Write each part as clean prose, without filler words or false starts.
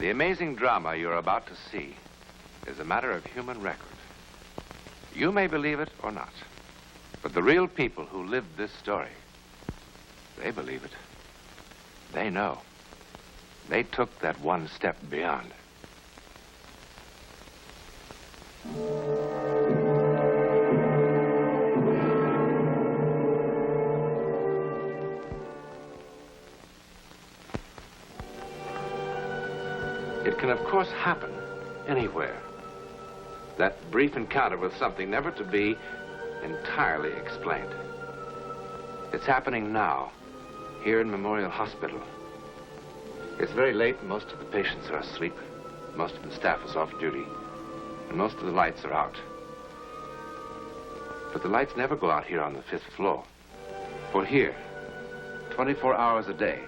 The amazing drama you're about to see is a matter of human record. You may believe it or not, but the real people who lived this story, they believe it. They know. They took that one step beyond. It can, of course, happen anywhere. That brief encounter with something never to be entirely explained. It's happening now, here in Memorial Hospital. It's very late and most of the patients are asleep. Most of the staff is off duty. And most of the lights are out. But the lights never go out here on the 5th floor. For here, 24 hours a day,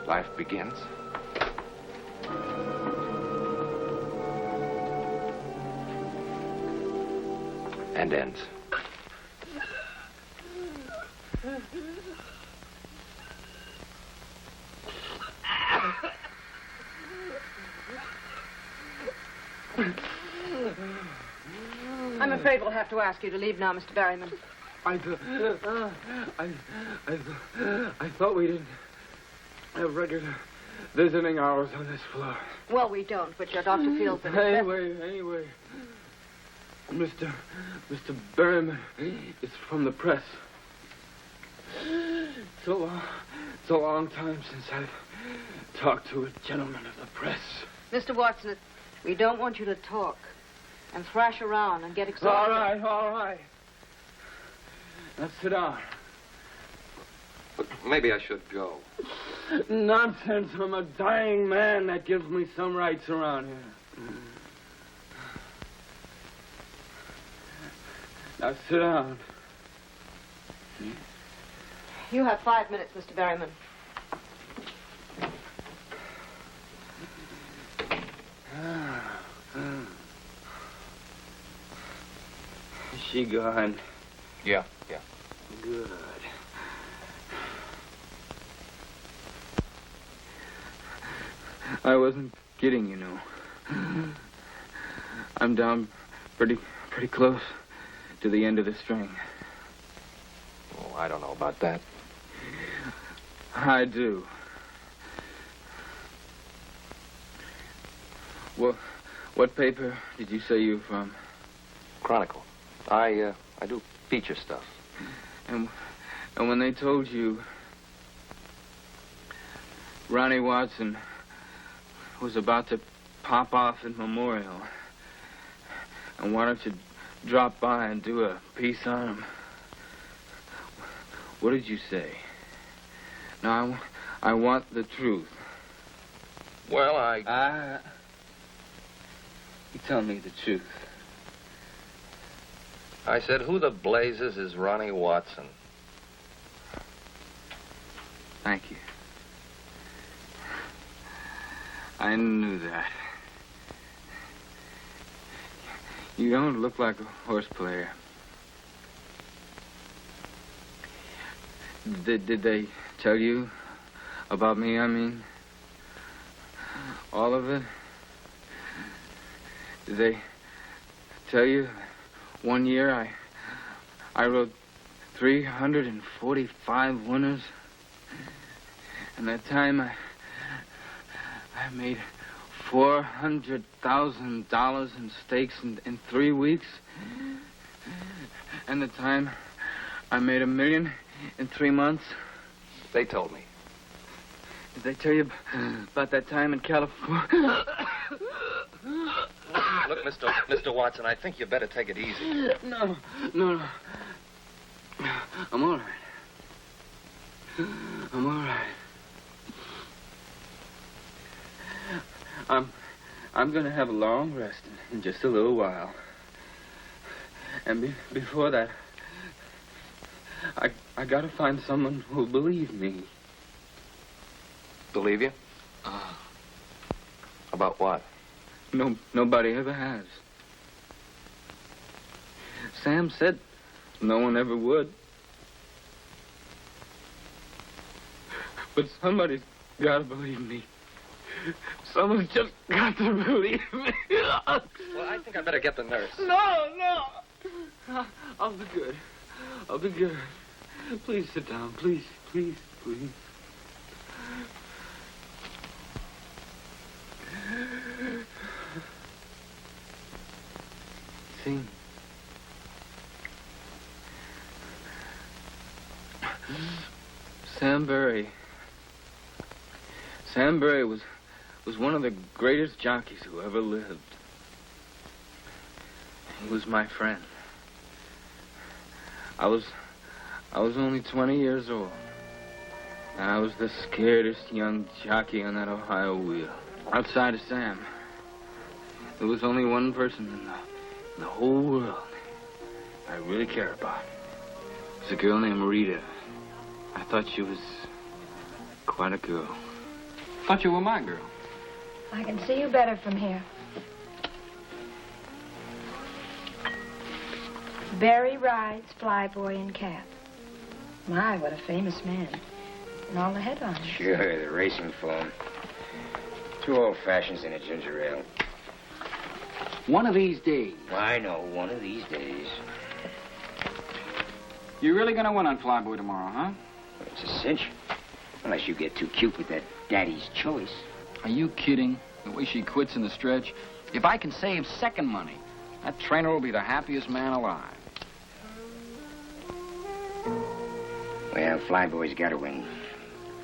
life begins and ends. I'm afraid we'll have to ask you to leave now, Mr. Berryman. I thought we didn't have regular visiting hours on this floor. Well, we don't, but your doctor feels that Anyway, Mr. Berryman is from the press. It's a long time since I've talked to a gentleman of the press. Mr. Watson, we don't want you to talk and thrash around and get exhausted. All right. Now sit down. Maybe I should go. Nonsense. I'm a dying man. That gives me some rights around here. Now sit down. You have 5 minutes, Mr. Berryman. Is she gone? Yeah. Good. I wasn't kidding, you know. I'm down pretty close to the end of the string. Oh, I don't know about that. I do. Well, what paper did you say you were from? Chronicle. I do feature stuff. And when they told you Ronnie Watson was about to pop off in Memorial and wanted to drop by and do a piece on him, what did you say? Now, I want the truth. Well, You tell me the truth. I said, who the blazes is Ronnie Watson? Thank you. I knew that. You don't look like a horse player. Did they tell you about me, I mean? All of it? Did they tell you one year I rode 345 winners? And that time I made $400,000 in stakes in 3 weeks. And the time I made $1 million in 3 months. They told me. Did they tell you about that time in California? Look, Mr. Watson, I think you better take it easy. No. I'm all right. I'm gonna have a long rest in just a little while. And before that, I gotta find someone who'll believe me. Believe you? About what? Nobody ever has. Sam said no one ever would. But somebody's gotta believe me. Someone's just got to believe me. Well, I think I better get the nurse. No. I'll be good. I'll be good. Please sit down. Please. See? Sam Berry. Sam Berry was one of the greatest jockeys who ever lived. He was my friend. I was only 20 years old. And I was the scaredest young jockey on that Ohio wheel. Outside of Sam, there was only one person in the whole world I really cared about. It was a girl named Rita. I thought she was quite a girl. Thought you were my girl. I can see you better from here. Barry rides Flyboy and Cap. My, what a famous man. And all the headlines. Sure, the racing form. 2 old fashions and a ginger ale. One of these days. I know, one of these days. You're really gonna win on Flyboy tomorrow, huh? It's a cinch. Unless you get too cute with that daddy's choice. Are you kidding? The way she quits in the stretch. If I can save second money, that trainer will be the happiest man alive. Well, Flyboy's got to win.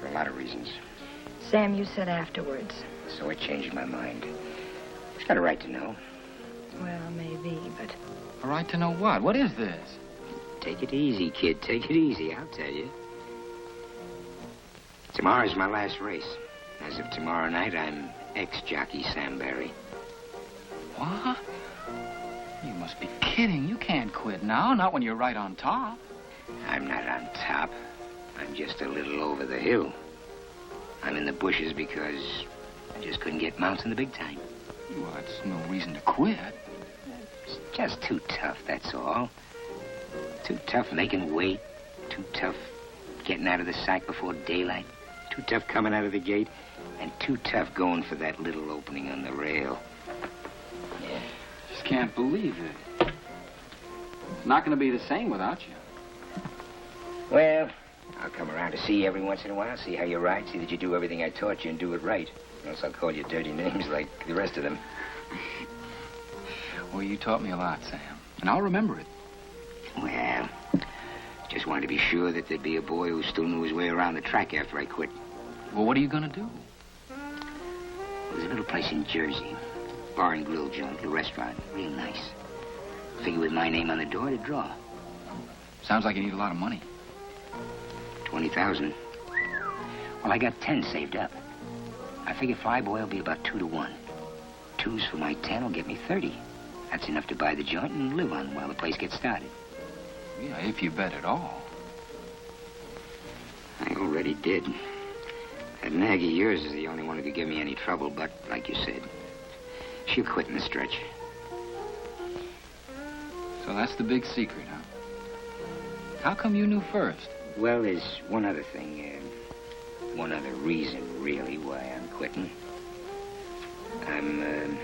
For a lot of reasons. Sam, you said afterwards. So it changed my mind. She's got a right to know. Well, maybe, but... A right to know what? What is this? Take it easy, kid. Take it easy, I'll tell you. Tomorrow's my last race. As of tomorrow night, I'm ex-jockey Sam Berry. What? You must be kidding. You can't quit now, not when you're right on top. I'm not on top. I'm just a little over the hill. I'm in the bushes because I just couldn't get mounts in the big time. Well, that's no reason to quit. It's just too tough, that's all. Too tough making weight. Too tough getting out of the sack before daylight. Too tough coming out of the gate. And too tough going for that little opening on the rail. Yeah. Just can't believe it. It's not going to be the same without you. Well, I'll come around to see you every once in a while, see how you ride, see that you do everything I taught you and do it right. Or else I'll call you dirty names like the rest of them. Well, you taught me a lot, Sam. And I'll remember it. Well, just wanted to be sure that there'd be a boy who still knew his way around the track after I quit. Well, what are you going to do? There's a little place in Jersey. Bar and grill joint, a restaurant. Real nice. Figure with my name on the door to draw. Sounds like you need a lot of money. 20,000. Well, I got 10 saved up. I figure Flyboy will be about 2 to 1. 2s for my 10 will get me 30. That's enough to buy the joint and live on while the place gets started. Yeah, if you bet at all. I already did. That nag of yours is the only one who could give me any trouble, but, like you said, she'll quit in the stretch. So that's the big secret, huh? How come you knew first? Well, there's one other thing, one other reason, really, why I'm quitting. I'm,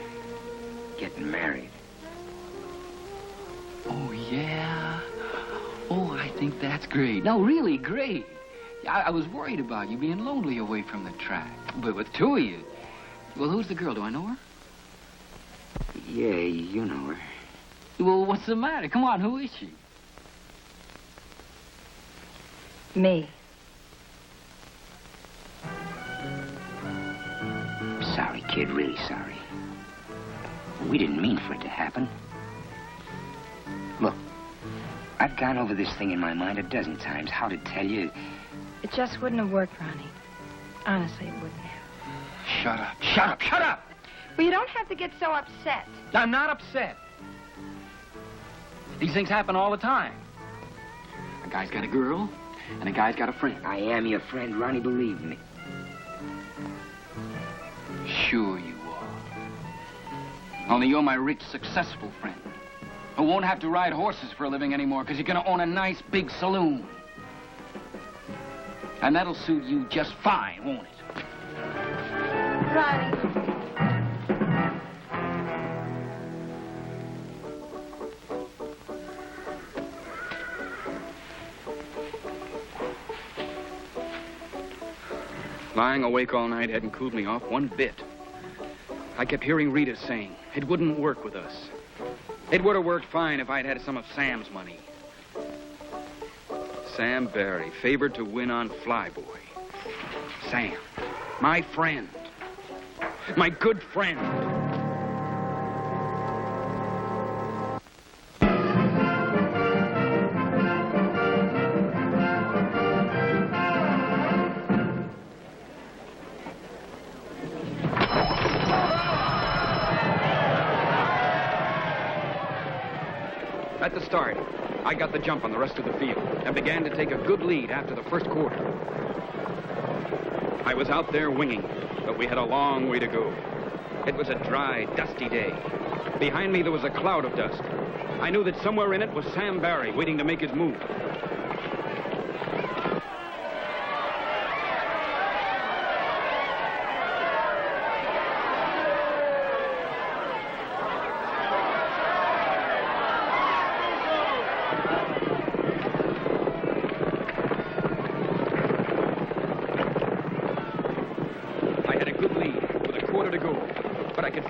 getting married. Oh, yeah? Oh, I think that's great. No, really great. I was worried about you being lonely away from the track. But with 2 of you... Well, who's the girl? Do I know her? Yeah, you know her. Well, what's the matter? Come on, who is she? Me. Sorry, kid, really sorry. We didn't mean for it to happen. Look, I've gone over this thing in my mind a dozen times, how to tell you. It just wouldn't have worked, Ronnie. Honestly, it wouldn't have. Shut up. Shut up. Shut up! Well, you don't have to get so upset. I'm not upset. These things happen all the time. A guy's got a girl, and a guy's got a friend. I am your friend, Ronnie, believe me. Sure you are. Only you're my rich, successful friend who won't have to ride horses for a living anymore because you're going to own a nice, big saloon. And that'll suit you just fine, won't it? Ronnie. Ronnie. Lying awake all night hadn't cooled me off one bit. I kept hearing Rita saying it wouldn't work with us. It would have worked fine if I'd had some of Sam's money. Sam Barry, favored to win on Flyboy. Sam, my friend. My good friend. At the start, I got the jump on the rest of the field and began to take a good lead after the first quarter. I was out there winging, but we had a long way to go. It was a dry, dusty day. Behind me, there was a cloud of dust. I knew that somewhere in it was Sam Barry waiting to make his move.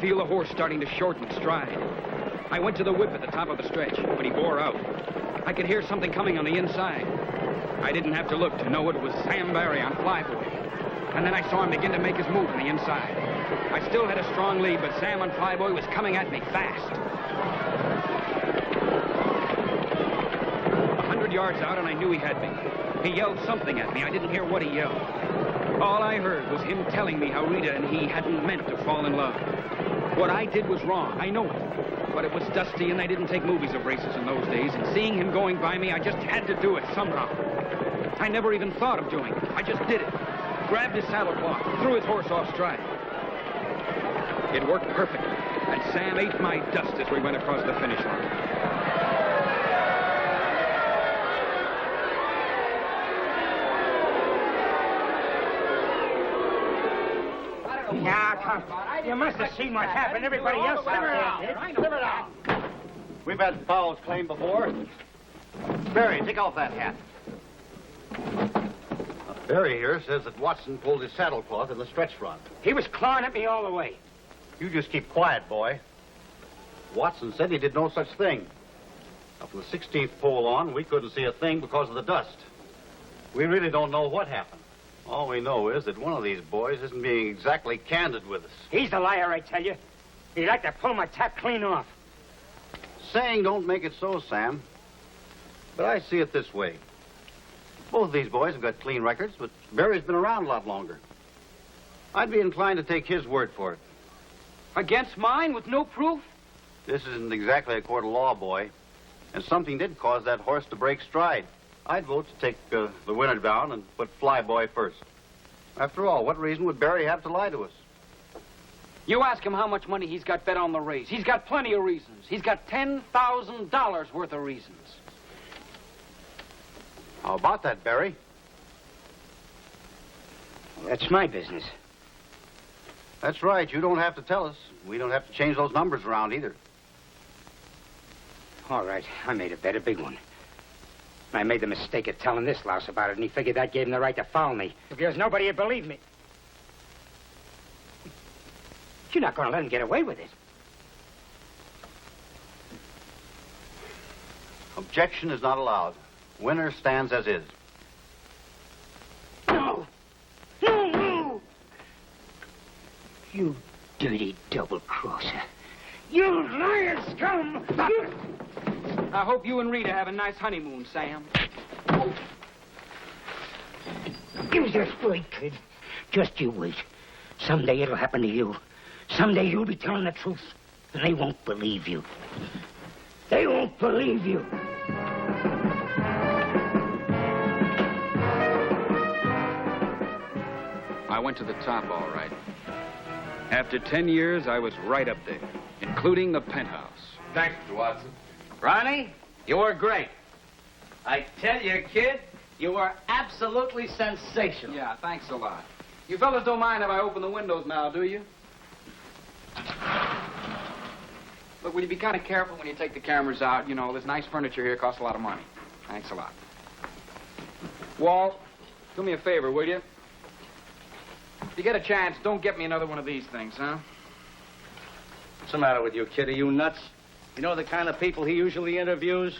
Feel the horse starting to shorten stride. I went to the whip at the top of the stretch, but he bore out. I could hear something coming on the inside. I didn't have to look to know it was Sam Barry on Flyboy. And then I saw him begin to make his move on the inside. I still had a strong lead, but Sam on Flyboy was coming at me fast. 100 yards out, and I knew he had me. He yelled something at me. I didn't hear what he yelled. All I heard was him telling me how Rita and he hadn't meant to fall in love. What I did was wrong, I know it. But it was dusty and they didn't take movies of races in those days, and seeing him going by me, I just had to do it somehow. I never even thought of doing it. I just did it. Grabbed his saddle cloth, threw his horse off stride. It worked perfectly, and Sam ate my dust as we went across the finish line. Now, come. You must have seen what happened. Everybody else out there did. Simmer down. We've had fouls claimed before. Barry, take off that hat. Barry here says that Watson pulled his saddlecloth in the stretch run. He was clawing at me all the way. You just keep quiet, boy. Watson said he did no such thing. Now, from the 16th pole on, we couldn't see a thing because of the dust. We really don't know what happened. All we know is that one of these boys isn't being exactly candid with us. He's a liar, I tell you. He'd like to pull my tap clean off. Saying don't make it so, Sam. But I see it this way. Both of these boys have got clean records, but Barry's been around a lot longer. I'd be inclined to take his word for it. Against mine with no proof? This isn't exactly a court of law, boy. And something did cause that horse to break stride. I'd vote to take the winner down and put Flyboy first. After all, what reason would Barry have to lie to us? You ask him how much money he's got bet on the race. He's got plenty of reasons. He's got $10,000 worth of reasons. How about that, Barry? Well, that's my business. That's right. You don't have to tell us. We don't have to change those numbers around either. All right, I made a bet, a big one. I made the mistake of telling this louse about it, and he figured that gave him the right to foul me. Because nobody would believe me. You're not going to let him get away with it. Objection is not allowed. Winner stands as is. No! No, no! You dirty double-crosser. You liar scum! You... I hope you and Rita have a nice honeymoon, Sam. Give us straight, kid. Just you wait. Someday it'll happen to you. Someday you'll be telling the truth, and they won't believe you. They won't believe you. I went to the top, all right. After 10 years, I was right up there, including the penthouse. Thanks, Mr. Watson. Ronnie, you were great. I tell you, kid, you were absolutely sensational. Yeah, thanks a lot. You fellas don't mind if I open the windows now, do you? Look, will you be kind of careful when you take the cameras out? You know, this nice furniture here costs a lot of money. Thanks a lot. Walt, do me a favor, will you? If you get a chance, don't get me another one of these things, huh? What's the matter with you, kid? Are you nuts? You know the kind of people he usually interviews?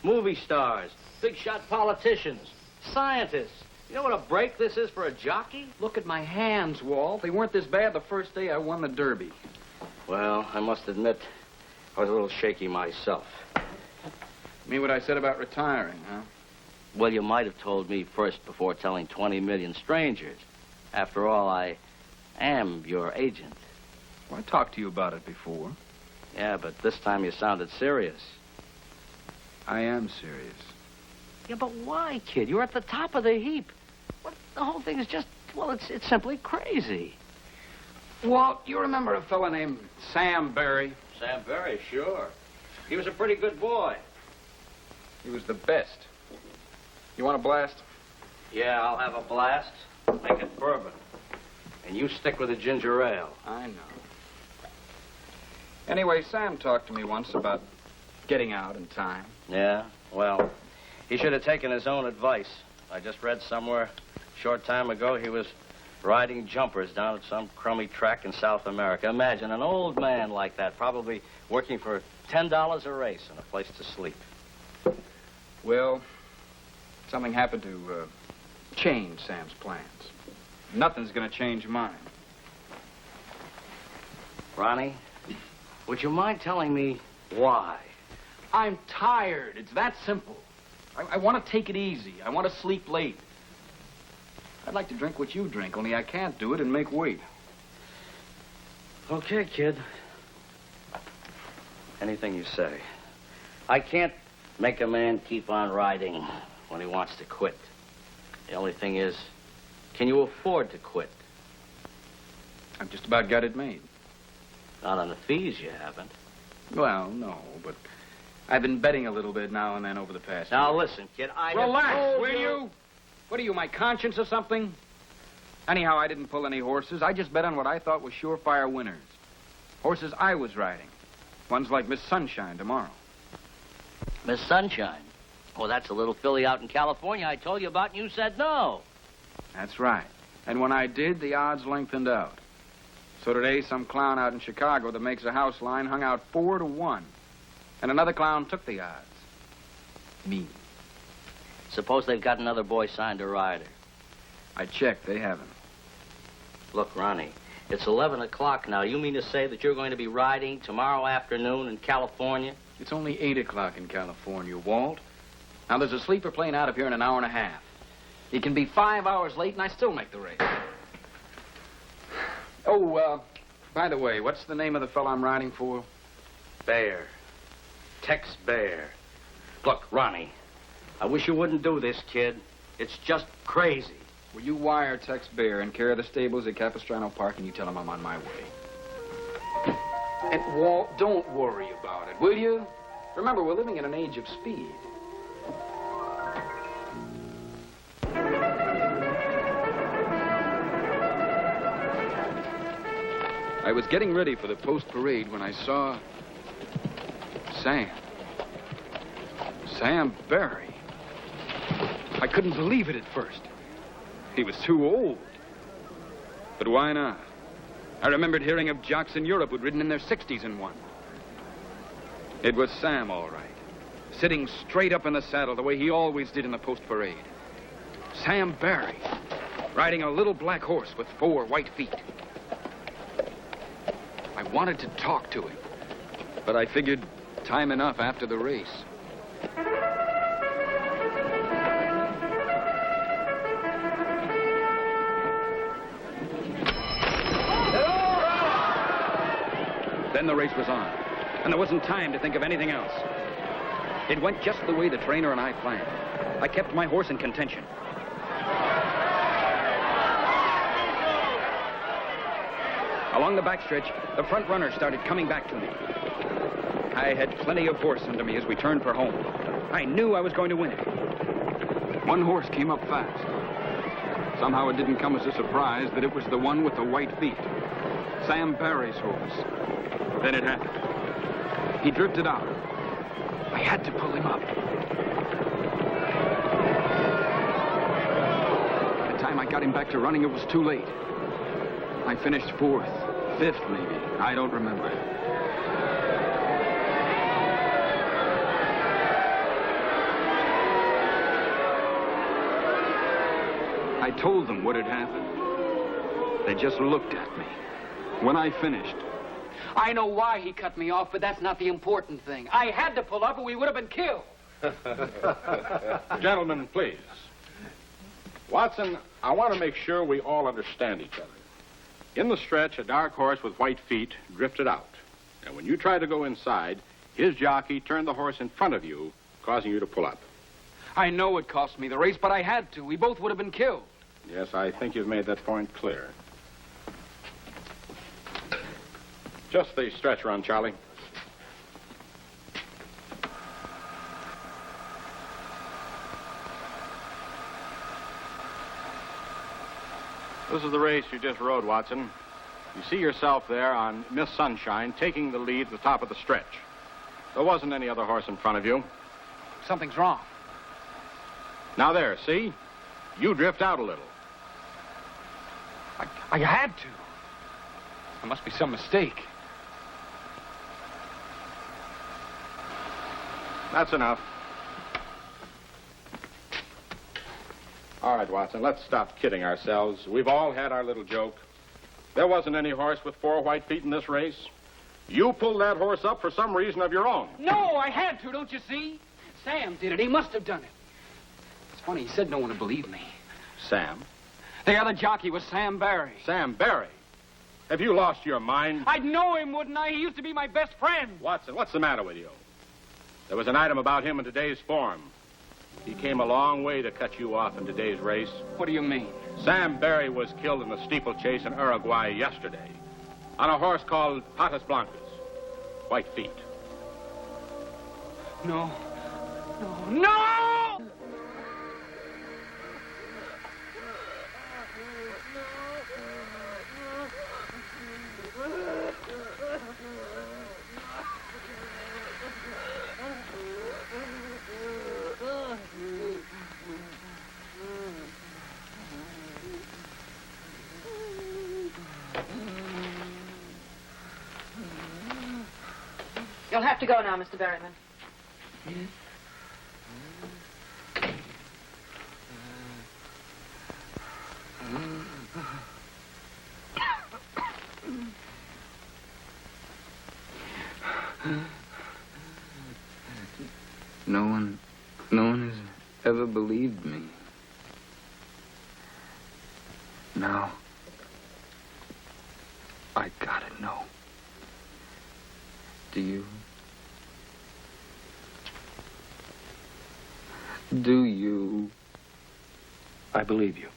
Movie stars, big-shot politicians, scientists. You know what a break this is for a jockey? Look at my hands, Walt. They weren't this bad the first day I won the Derby. Well, I must admit, I was a little shaky myself. Mean what I said about retiring, huh? Well, you might have told me first before telling 20 million strangers. After all, I am your agent. Well, I talked to you about it before. Yeah, but this time you sounded serious. I am serious. Yeah, but why, kid? You're at the top of the heap. What, the whole thing is just, well, it's simply crazy. Walt, you remember a fella named Sam Barry? Sam Barry, sure. He was a pretty good boy. He was the best. You want a blast? Yeah, I'll have a blast. Make it bourbon. And you stick with the ginger ale. I know. Anyway, Sam talked to me once about getting out in time. Yeah? Well, he should have taken his own advice. I just read somewhere a short time ago he was riding jumpers down at some crummy track in South America. Imagine an old man like that, probably working for $10 a race and a place to sleep. Well, something happened to change Sam's plans. Nothing's going to change mine. Ronnie, would you mind telling me why? I'm tired. It's that simple. I want to take it easy. I want to sleep late. I'd like to drink what you drink, only I can't do it and make weight. Okay, kid. Anything you say. I can't make a man keep on riding when he wants to quit. The only thing is, can you afford to quit? I've just about got it made. Not on the fees, you haven't. Well, no, but I've been betting a little bit now and then over the past Now, year. listen, kid, I Relax, will you? What are you, my conscience or something? Anyhow, I didn't pull any horses. I just bet on what I thought was surefire winners. Horses I was riding. Ones like Miss Sunshine tomorrow. Miss Sunshine? Oh, that's a little filly out in California I told you about, and you said no. That's right. And when I did, the odds lengthened out. So today, some clown out in Chicago that makes a house line hung out 4-1. And another clown took the odds. Me. Suppose they've got another boy signed to ride her. I checked. They haven't. Look, Ronnie, it's 11 o'clock now. You mean to say that you're going to be riding tomorrow afternoon in California? It's only 8 o'clock in California, Walt. Now, there's a sleeper plane out of here in an hour and a half. He can be 5 hours late, and I still make the race. Oh, by the way, what's the name of the fellow I'm riding for? Bear. Tex Bear. Look, Ronnie, I wish you wouldn't do this, kid. It's just crazy. Will you wire Tex Bear and carry the stables at Capistrano Park, and you tell him I'm on my way? And, Walt, don't worry about it, will you? Remember, we're living in an age of speed. I was getting ready for the post-parade when I saw Sam. Sam Barry. I couldn't believe it at first. He was too old. But why not? I remembered hearing of jocks in Europe who'd ridden in their 60s and won. It was Sam, all right. Sitting straight up in the saddle the way he always did in the post-parade. Sam Barry, riding a little black horse with 4 white feet. I wanted to talk to him, but I figured time enough after the race. Then the race was on, and there wasn't time to think of anything else. It went just the way the trainer and I planned. I kept my horse in contention. Along the backstretch, the front runner started coming back to me. I had plenty of force under me as we turned for home. I knew I was going to win it. One horse came up fast. Somehow it didn't come as a surprise that it was the one with the white feet. Sam Barry's horse. Then it happened. He drifted out. I had to pull him up. By the time I got him back to running, it was too late. I finished 4th, 5th maybe. I don't remember. I told them what had happened. They just looked at me. When I finished, I know why he cut me off, but that's not the important thing. I had to pull up or we would have been killed. Gentlemen, please. Watson, I want to make sure we all understand each other. In the stretch, a dark horse with white feet drifted out. And when you tried to go inside, his jockey turned the horse in front of you, causing you to pull up. I know it cost me the race, but I had to. We both would have been killed. Yes, I think you've made that point clear. Just the stretch run, Charlie. This is the race you just rode, Watson. You see yourself there on Miss Sunshine taking the lead at the top of the stretch. There wasn't any other horse in front of you. Something's wrong. Now there, see? You drift out a little. I had to. There must be some mistake. That's enough. All right, Watson, let's stop kidding ourselves. We've all had our little joke. There wasn't any horse with 4 white feet in this race. You pulled that horse up for some reason of your own. No, I had to, don't you see? Sam did it. He must have done it. It's funny, he said no one would believe me. Sam? The other jockey was Sam Barry. Sam Barry? Have you lost your mind? I'd know him, wouldn't I? He used to be my best friend. Watson, what's the matter with you? There was an item about him in today's form. He came a long way to cut you off in today's race. What do you mean? Sam Barry was killed in the steeplechase in Uruguay yesterday on a horse called Patas Blancas. White feet. No. No! No! You'll have to go now, Mr. Berryman. No one has ever believed me. Now, I gotta know. Do you? Do you? I believe you.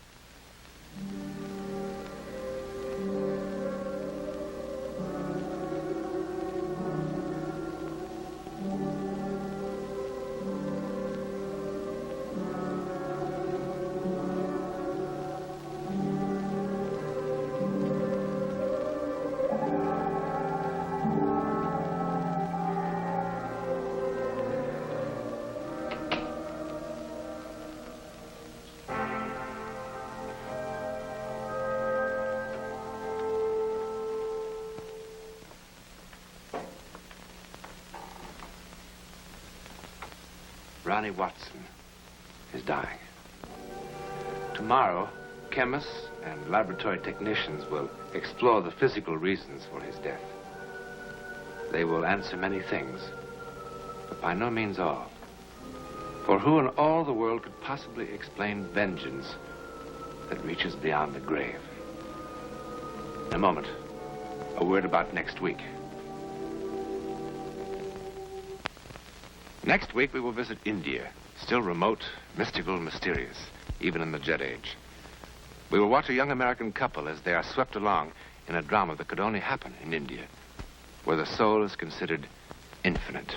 Ronnie Watson is dying. Tomorrow, chemists and laboratory technicians will explore the physical reasons for his death. They will answer many things, but by no means all. For who in all the world could possibly explain vengeance that reaches beyond the grave? In a moment, a word about next week. Next week, we will visit India, still remote, mystical, mysterious, even in the Jet Age. We will watch a young American couple as they are swept along in a drama that could only happen in India, where the soul is considered infinite.